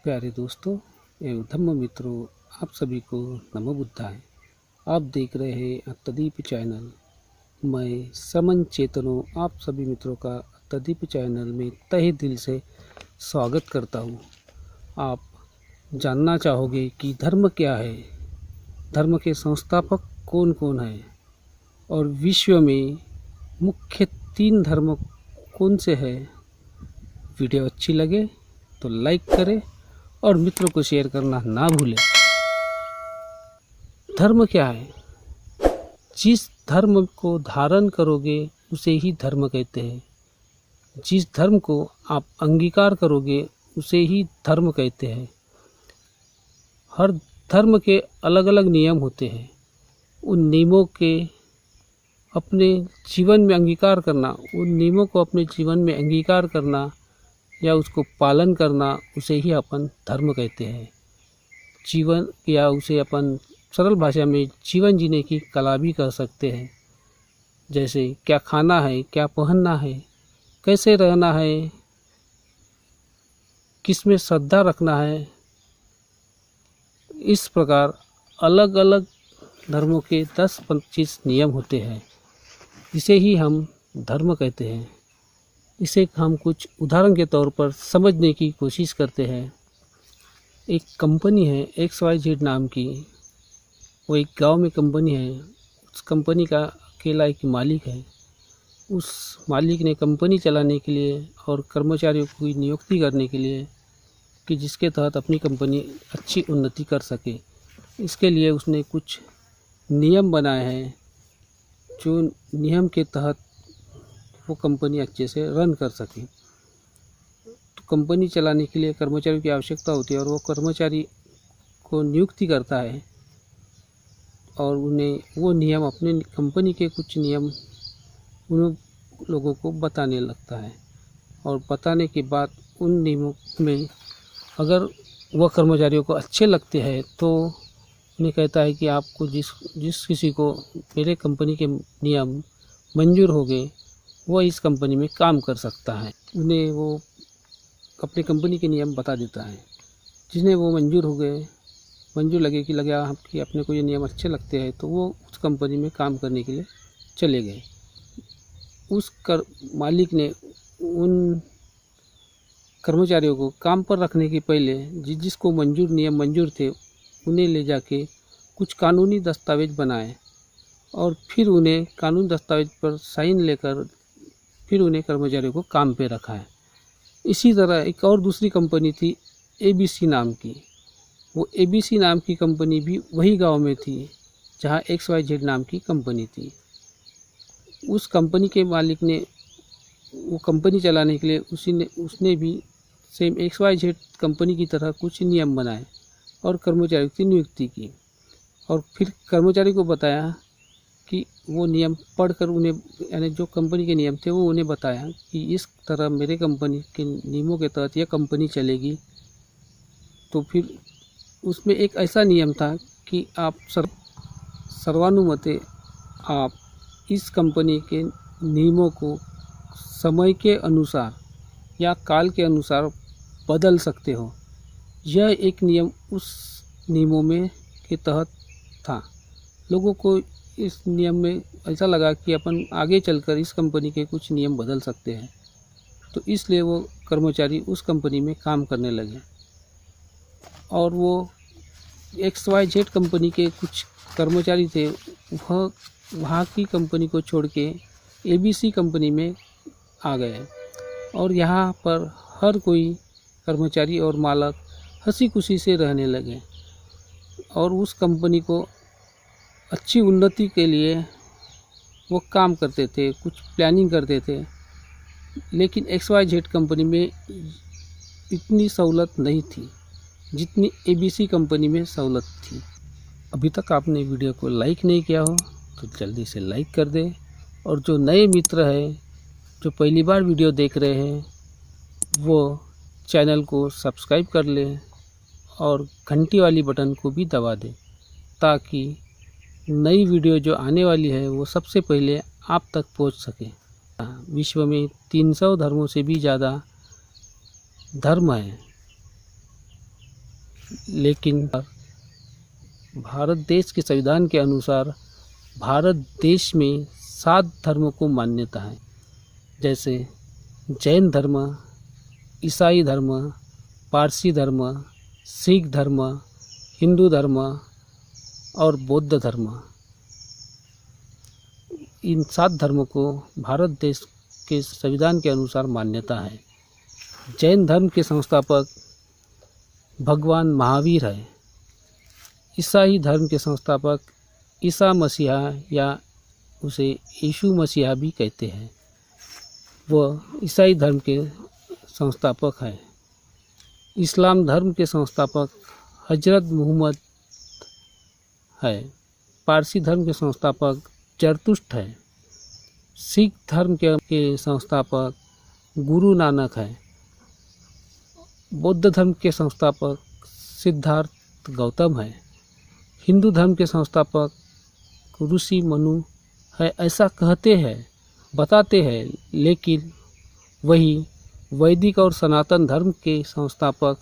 प्यारे दोस्तों एवं धम्म मित्रों, आप सभी को नमो बुद्धाय। आप देख रहे हैं अत्तदीप चैनल। मैं समन चेतनो आप सभी मित्रों का अत्तदीप चैनल में तहे दिल से स्वागत करता हूँ। आप जानना चाहोगे कि धर्म क्या है, धर्म के संस्थापक कौन कौन है और विश्व में मुख्य 3 धर्म कौन से हैं। वीडियो अच्छी लगे तो लाइक करें और मित्रों को शेयर करना ना भूलें। धर्म क्या है? जिस धर्म को धारण करोगे उसे ही धर्म कहते हैं। जिस धर्म को आप अंगीकार करोगे उसे ही धर्म कहते हैं। हर धर्म के अलग अलग नियम होते हैं। उन नियमों के अपने जीवन में अंगीकार करना, उन नियमों को अपने जीवन में अंगीकार करना या उसको पालन करना, उसे ही अपन धर्म कहते हैं। जीवन या उसे अपन सरल भाषा में जीवन जीने की कला भी कह सकते हैं। जैसे क्या खाना है, क्या पहनना है, कैसे रहना है, किस में श्रद्धा रखना है, इस प्रकार अलग अलग धर्मों के 10-25 नियम होते हैं। इसे ही हम धर्म कहते हैं। इसे हम कुछ उदाहरण के तौर पर समझने की कोशिश करते हैं। एक कंपनी है XYZ नाम की, वो एक गांव में कंपनी है। उस कंपनी का अकेला एक मालिक है। उस मालिक ने कंपनी चलाने के लिए और कर्मचारियों की नियुक्ति करने के लिए कि जिसके तहत अपनी कंपनी अच्छी उन्नति कर सके, इसके लिए उसने कुछ नियम बनाए हैं, जो नियम के तहत वो कंपनी अच्छे से रन कर सके। तो कंपनी चलाने के लिए कर्मचारियों की आवश्यकता होती है और वो कर्मचारी को नियुक्ति करता है और उन्हें वो नियम, अपने कंपनी के कुछ नियम उन लोगों को बताने लगता है। और बताने के बाद उन नियमों में अगर वह कर्मचारियों को अच्छे लगते हैं तो उन्हें कहता है कि आपको जिस किसी को मेरे कंपनी के नियम मंजूर हो गए वह इस कंपनी में काम कर सकता है। उन्हें वो अपनी कंपनी के नियम बता देता है। जिन्हें वो मंजूर हो गए, मंजूर लगे कि लगे कि अपने को ये नियम अच्छे लगते हैं, तो वो उस कंपनी में काम करने के लिए चले गए। मालिक ने उन कर्मचारियों को काम पर रखने के पहले जिसको नियम मंजूर थे उन्हें ले जाके कुछ कानूनी दस्तावेज बनाए और फिर उन्हें कानूनी दस्तावेज पर साइन लेकर फिर उन्हें कर्मचारियों को काम पे रखा है। इसी तरह एक और दूसरी कंपनी थी ABC नाम की। वो ABC नाम की कंपनी भी वही गांव में थी जहां XYZ नाम की कंपनी थी। उस कंपनी के मालिक ने वो कंपनी चलाने के लिए उसने भी सेम XYZ कंपनी की तरह कुछ नियम बनाए और कर्मचारियों की नियुक्ति की और फिर कर्मचारी को बताया कि वो नियम पढ़कर उन्हें, यानी जो कंपनी के नियम थे वो उन्हें बताया कि इस तरह मेरे कंपनी के नियमों के तहत यह कंपनी चलेगी। तो फिर उसमें एक ऐसा नियम था कि आप सर्वानुमते आप इस कंपनी के नियमों को समय के अनुसार या काल के अनुसार बदल सकते हो। यह एक नियम उस नियमों में के तहत था। लोगों को इस नियम में ऐसा लगा कि अपन आगे चलकर इस कंपनी के कुछ नियम बदल सकते हैं, तो इसलिए वो कर्मचारी उस कंपनी में काम करने लगे और वो XYZ कंपनी के कुछ कर्मचारी थे, वह वहाँ की कंपनी को छोड़ के ABC कंपनी में आ गए और यहाँ पर हर कोई कर्मचारी और मालक हंसी खुशी से रहने लगे और उस कंपनी को अच्छी उन्नति के लिए वो काम करते थे, कुछ प्लानिंग करते थे। लेकिन XYZ कंपनी में इतनी सहूलत नहीं थी जितनी ABC कंपनी में सहूलत थी। अभी तक आपने वीडियो को लाइक नहीं किया हो तो जल्दी से लाइक कर दें और जो नए मित्र हैं, जो पहली बार वीडियो देख रहे हैं, वो चैनल को सब्सक्राइब कर लें और घंटी वाली बटन को भी दबा दें ताकि नई वीडियो जो आने वाली है वो सबसे पहले आप तक पहुंच सके। विश्व में 300 धर्मों से भी ज़्यादा धर्म है। लेकिन भारत देश के संविधान के अनुसार भारत देश में 7 धर्मों को मान्यता है, जैसे जैन धर्म, ईसाई धर्म, पारसी धर्म, सिख धर्म, हिंदू धर्म और बौद्ध धर्म। इन 7 धर्मों को भारत देश के संविधान के अनुसार मान्यता है। जैन धर्म के संस्थापक भगवान महावीर है। ईसाई धर्म के संस्थापक ईसा मसीहा या उसे यीशु मसीहा भी कहते हैं, वह ईसाई धर्म के संस्थापक है। इस्लाम धर्म के संस्थापक हजरत मोहम्मद है। पारसी धर्म के संस्थापक जरतुष्ट है। सिख धर्म के संस्थापक गुरु नानक है। बौद्ध धर्म के संस्थापक सिद्धार्थ गौतम है। हिंदू धर्म के संस्थापक ऋषि मनु है, ऐसा कहते हैं, बताते हैं, लेकिन वही वैदिक और सनातन धर्म के संस्थापक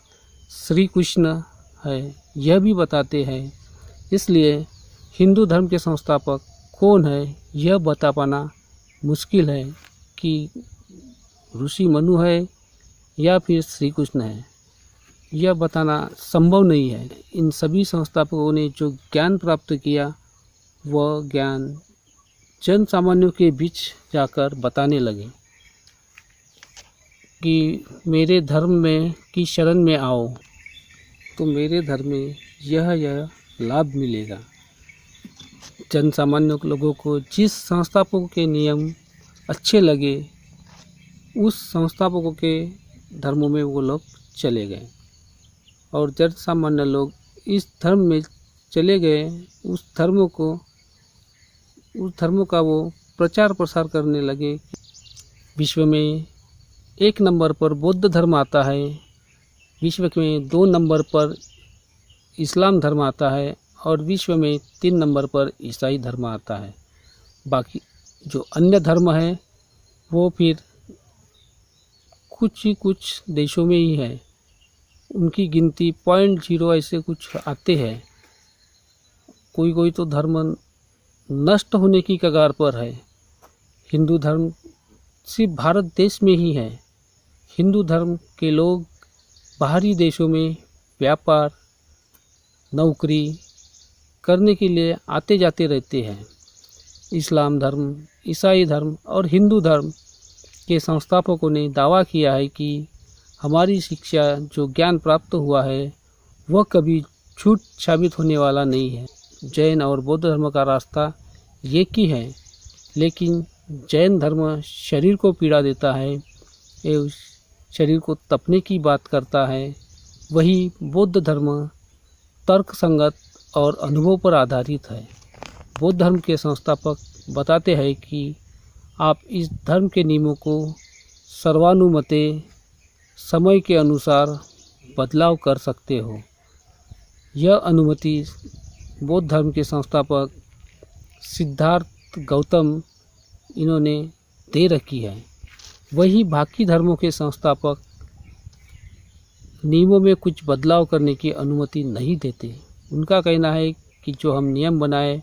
श्री कृष्ण है, यह भी बताते हैं। इसलिए हिंदू धर्म के संस्थापक कौन है यह बता पाना मुश्किल है कि ऋषि मनु है या फिर श्री कृष्ण है, यह बताना संभव नहीं है। इन सभी संस्थापकों ने जो ज्ञान प्राप्त किया वह ज्ञान जन सामान्यों के बीच जाकर बताने लगे कि मेरे धर्म में की शरण में आओ तो मेरे धर्म में यह लाभ मिलेगा। जन सामान्य लोगों को जिस संस्थापकों के नियम अच्छे लगे उस संस्थापकों के धर्मों में वो लोग चले गए और जन सामान्य लोग इस धर्म में चले गए। उस धर्मों का वो प्रचार प्रसार करने लगे। विश्व में 1 नंबर पर बौद्ध धर्म आता है, विश्व में 2 नंबर पर इस्लाम धर्म आता है और विश्व में 3 नंबर पर ईसाई धर्म आता है। बाकी जो अन्य धर्म है वो फिर कुछ देशों में ही है, उनकी गिनती 0.0 ऐसे कुछ आते हैं। कोई तो धर्म नष्ट होने की कगार पर है। हिंदू धर्म सिर्फ भारत देश में ही है। हिंदू धर्म के लोग बाहरी देशों में व्यापार नौकरी करने के लिए आते जाते रहते हैं। इस्लाम धर्म, ईसाई धर्म और हिंदू धर्म के संस्थापकों ने दावा किया है कि हमारी शिक्षा जो ज्ञान प्राप्त हुआ है वह कभी झूठ साबित होने वाला नहीं है। जैन और बौद्ध धर्म का रास्ता एक ही है, लेकिन जैन धर्म शरीर को पीड़ा देता है, ये शरीर को तपने की बात करता है। वही बौद्ध धर्म तर्क संगत और अनुभव पर आधारित है। बौद्ध धर्म के संस्थापक बताते हैं कि आप इस धर्म के नियमों को सर्वानुमते समय के अनुसार बदलाव कर सकते हो। यह अनुमति बौद्ध धर्म के संस्थापक सिद्धार्थ गौतम इन्होंने दे रखी है। वही बाकी धर्मों के संस्थापक नियमों में कुछ बदलाव करने की अनुमति नहीं देते। उनका कहना है कि जो हम नियम बनाए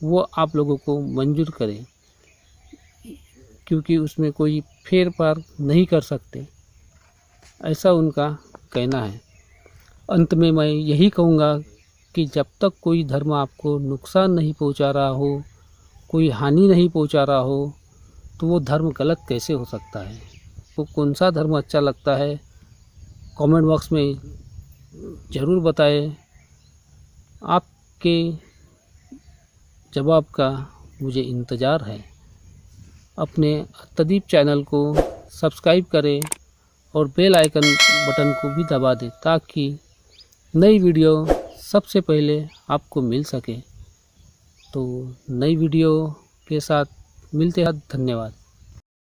वो आप लोगों को मंजूर करें, क्योंकि उसमें कोई फेर फार नहीं कर सकते, ऐसा उनका कहना है। अंत में मैं यही कहूँगा कि जब तक कोई धर्म आपको नुकसान नहीं पहुँचा रहा हो, कोई हानि नहीं पहुँचा रहा हो, तो वो धर्म गलत कैसे हो सकता है। वो कौन सा धर्म अच्छा लगता है कमेंट बॉक्स में ज़रूर बताएं। आपके जवाब का मुझे इंतज़ार है। अपने अत्तदीप चैनल को सब्सक्राइब करें और बेल आइकन बटन को भी दबा दें ताकि नई वीडियो सबसे पहले आपको मिल सके। तो नई वीडियो के साथ मिलते हैं। धन्यवाद।